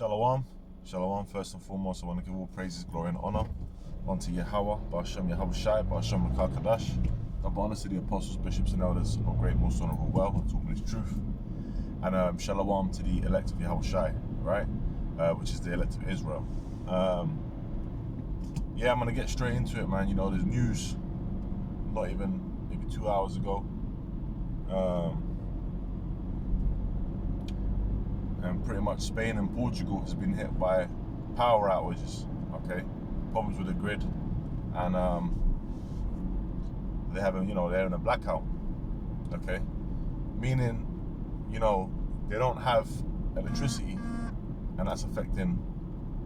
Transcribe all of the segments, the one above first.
Shalom. Shalom. First and foremost, I want to give all praises, glory, and honor unto Yahweh, Ba'ashem Yahweh Shai, Ba'ashem Makar Kadash. Double honor to the apostles, bishops, and elders of great, most honorable well, and taught me this truth. And shalom to the elect of Yahweh Shai, right? Which is the elect of Israel. Yeah, I'm going to get straight into it, man. You know, there's news, not even maybe 2 hours ago. And pretty much Spain and Portugal has been hit by power outages, okay? Problems with the grid, and they're having a blackout, okay? Meaning, they don't have electricity, and that's affecting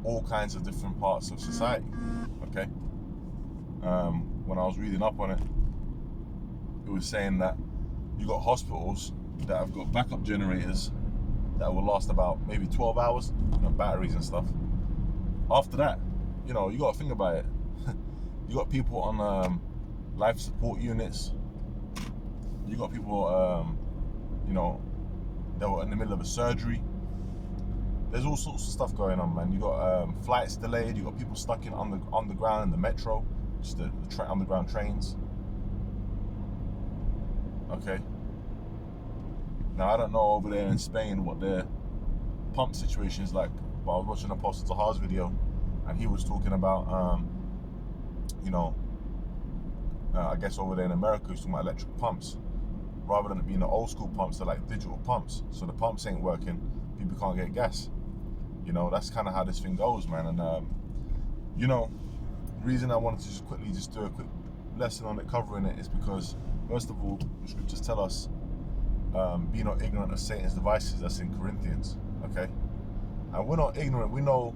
all kinds of different parts of society, okay? When I was reading up on it, it was saying that you got hospitals that have got backup generators that will last about maybe 12 hours, batteries and stuff. After that, you got to think about it. You got people on life support units. You got people, that were in the middle of a surgery. There's all sorts of stuff going on, man. You got flights delayed. You got people stuck in underground in the metro, just the underground trains. Okay. Now, I don't know over there in Spain what their pump situation is like, but I was watching Apostle Tahar's video, and he was talking about, I guess over there in America, he's talking about electric pumps. Rather than it being the old school pumps, they're like digital pumps. So the pumps ain't working, people can't get gas. That's kind of how this thing goes, man. And, the reason I wanted to just do a quick lesson on it, covering it, is because, first of all, the scriptures tell us, be not ignorant of Satan's devices. That's in Corinthians, okay? And we're not ignorant. We know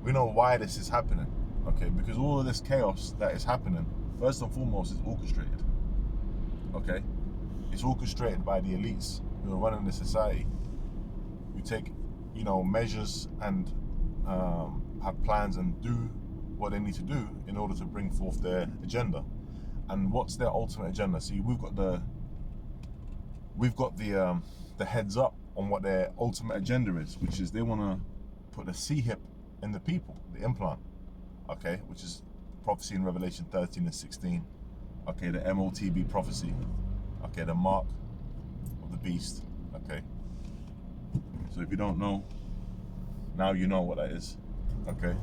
why this is happening, okay? Because all of this chaos that is happening, first and foremost, is orchestrated, okay? It's orchestrated by the elites who are running the society, who take, measures and have plans and do what they need to do in order to bring forth their agenda. And what's their ultimate agenda? See, we've got the heads up on what their ultimate agenda is, which is they want to put the C-hip in the people, the implant, okay, which is prophecy in Revelation 13 and 16, okay, the MOTB prophecy, okay, the mark of the beast, okay. So if you don't know, now you know what that is, okay.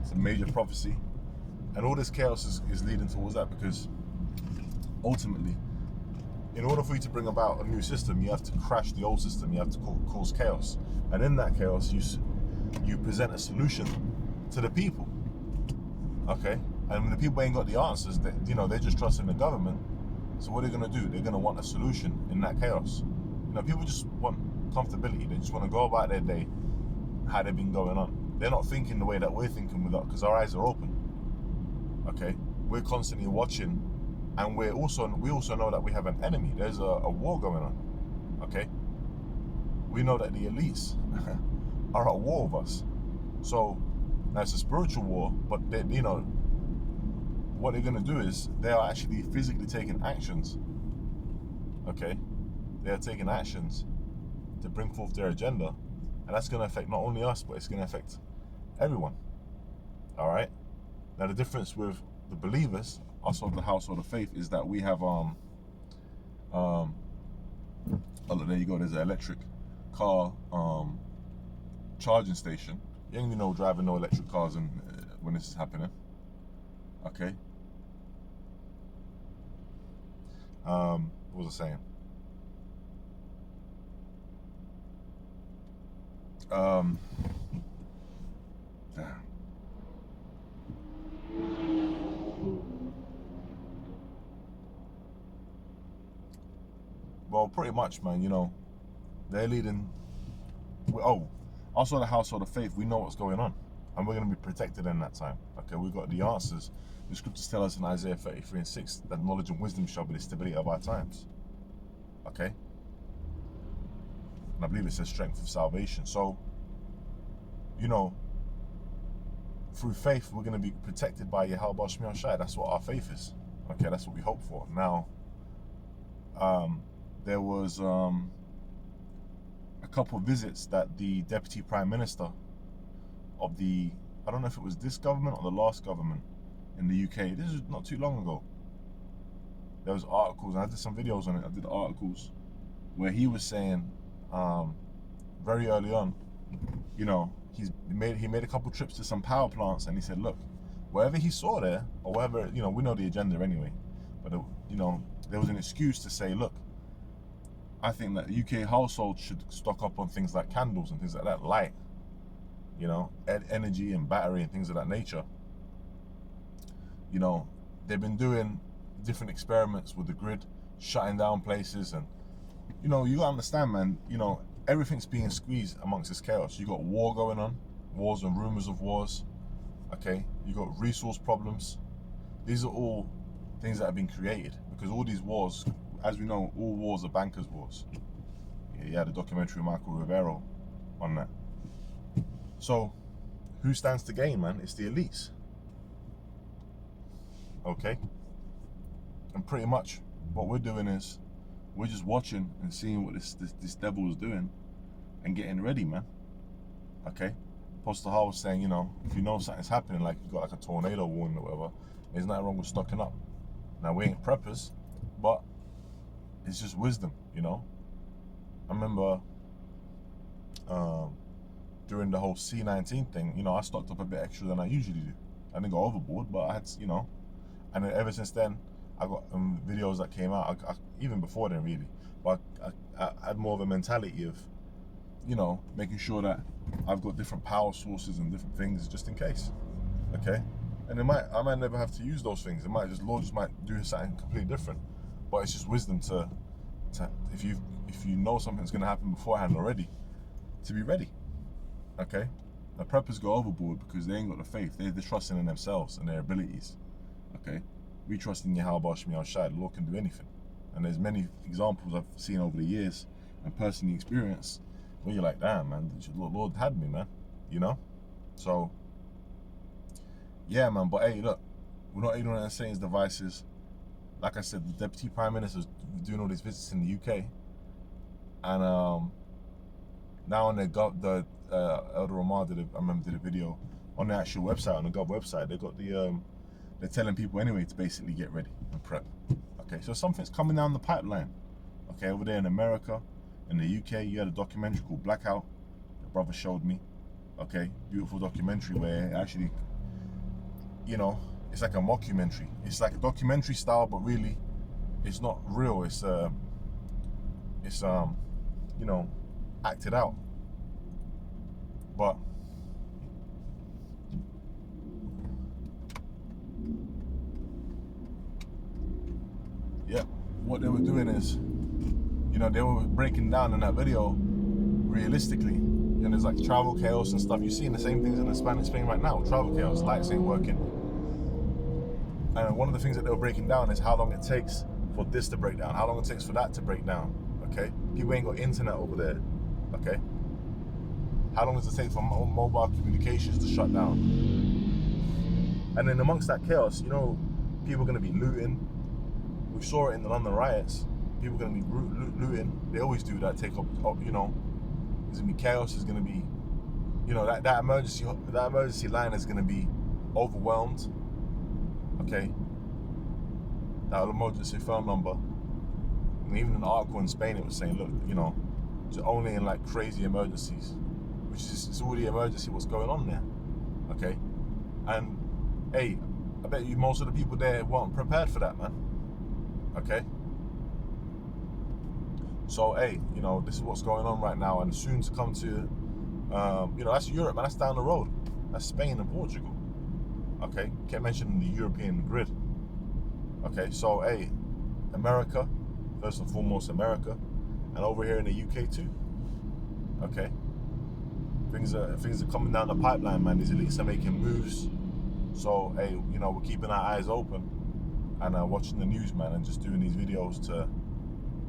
It's a major prophecy, and all this chaos is leading towards that, because ultimately, in order for you to bring about a new system, you have to crash the old system. You have to cause chaos, and in that chaos, you present a solution to the people. Okay, and when the people ain't got the answers, they're just trusting the government. So what are they gonna do? They're gonna want a solution in that chaos. People just want comfortability. They just want to go about their day how they've been going on. They're not thinking the way that we're thinking because our eyes are open. Okay, we're constantly watching. And we also know that we have an enemy. There's a war going on, okay? We know that the elites are at war with us. So, now it's a spiritual war, but what they're going to do is they are actually physically taking actions, okay? They are taking actions to bring forth their agenda, and that's going to affect not only us, but it's going to affect everyone, all right? Now, the difference with the believers, us of the household of faith, is that we have oh, there you go, there's an electric car charging station. You ain't driving no electric cars when this is happening, okay? What was I saying? Damn. Well, pretty much, man, they're leading. Also the household of faith, we know what's going on, and we're going to be protected in that time. Okay, we've got the answers. The scriptures tell us in Isaiah 33 and 6 that knowledge and wisdom shall be the stability of our times. Okay? And I believe it says strength of salvation. So, through faith, we're going to be protected by Yahweh Shmi Shai. That's what our faith is. Okay, that's what we hope for. Now, there was a couple of visits that the Deputy Prime Minister of the, I don't know if it was this government or the last government in the UK, this was not too long ago, there was articles, and I did some videos on it, I did articles where he was saying very early on, you know, he made a couple trips to some power plants, and he said, look, wherever he saw there, or wherever, you know, we know the agenda anyway, but you know, there was an excuse to say, look, I think that UK households should stock up on things like candles and things like that, light, you know, energy and battery and things of that nature. You know, they've been doing different experiments with the grid, shutting down places, and you know, you gotta understand, man, you know, everything's being squeezed amongst this chaos. You got war going on, wars and rumors of wars, okay? You got resource problems. These are all things that have been created because all these wars, as we know, all wars are bankers' wars. Yeah, you had a documentary with Michael Rivero on that. So, who stands to gain, man? It's the elites. Okay? And pretty much what we're doing is we're just watching and seeing what this devil is doing and getting ready, man. Okay? Apostle Hall was saying, you know, if you know something's happening, like you got like a tornado warning or whatever, there's nothing wrong with stocking up. Now, we ain't preppers, but it's just wisdom, you know? I remember during the whole C-19 thing, you know, I stocked up a bit extra than I usually do. I didn't go overboard, but I had, you know, and then ever since then, I got videos that came out, even before then really, but I had more of a mentality of, you know, making sure that I've got different power sources and different things just in case, okay? And I might never have to use those things. Lord just might do something completely different. But it's just wisdom to if you know something's gonna happen beforehand already, to be ready, okay? The preppers go overboard because they ain't got the faith. They're trusting in themselves and their abilities, okay? We trust in Yahweh Shemi Shai. The Lord can do anything. And there's many examples I've seen over the years and personally experienced where you're like, damn, man, the Lord had me, man, you know? So, yeah, man, but hey, look, we're not ignorant of Satan's devices. Like I said, the Deputy Prime Minister is doing all these visits in the UK. And now on the Elder Omar did a video on the actual website, on the Gov website. They got they're telling people anyway to basically get ready and prep. Okay, so something's coming down the pipeline. Okay, over there in America, in the UK, you had a documentary called Blackout. The brother showed me. Okay, beautiful documentary where actually, you know, it's like a mockumentary. It's like a documentary style, but really, it's not real. It's you know, acted out. But yeah, what they were doing is, you know, they were breaking down in that video realistically, and there's like travel chaos and stuff. You're seeing the same things in the Spanish Spain right now. Travel chaos, lights ain't working. And one of the things that they were breaking down is how long it takes for this to break down, how long it takes for that to break down, okay? People ain't got internet over there, okay? How long does it take for mobile communications to shut down? And then amongst that chaos, you know, people are going to be looting. We saw it in the London riots. People are going to be looting. They always do that, take up, you know, there's going to be chaos, there's going to be, you know, that emergency line is going to be overwhelmed. Okay, that emergency phone number, and even in the article in Spain, it was saying, look, you know, just only in like crazy emergencies, which is it's already emergency what's going on there, okay? And hey, I bet you most of the people there weren't prepared for that, man, okay? So hey, you know, this is what's going on right now, and soon to come to, you know, that's Europe, man, that's down the road, that's Spain and Portugal. Okay, kept mentioning the European grid. Okay, so hey, America, first and foremost America, and over here in the UK too. Okay, things are coming down the pipeline, man. These elites are making moves. So hey, you know, we're keeping our eyes open and watching the news, man, and just doing these videos to,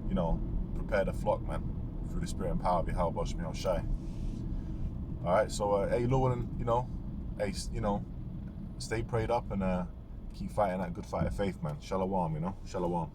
you know, prepare the flock, man, through the spirit and power of Yahweh Shemi Shai. All right, so hey, Lord, you know, hey, you know, stay prayed up and keep fighting that good fight of faith, man. Shalom, you know, shalom.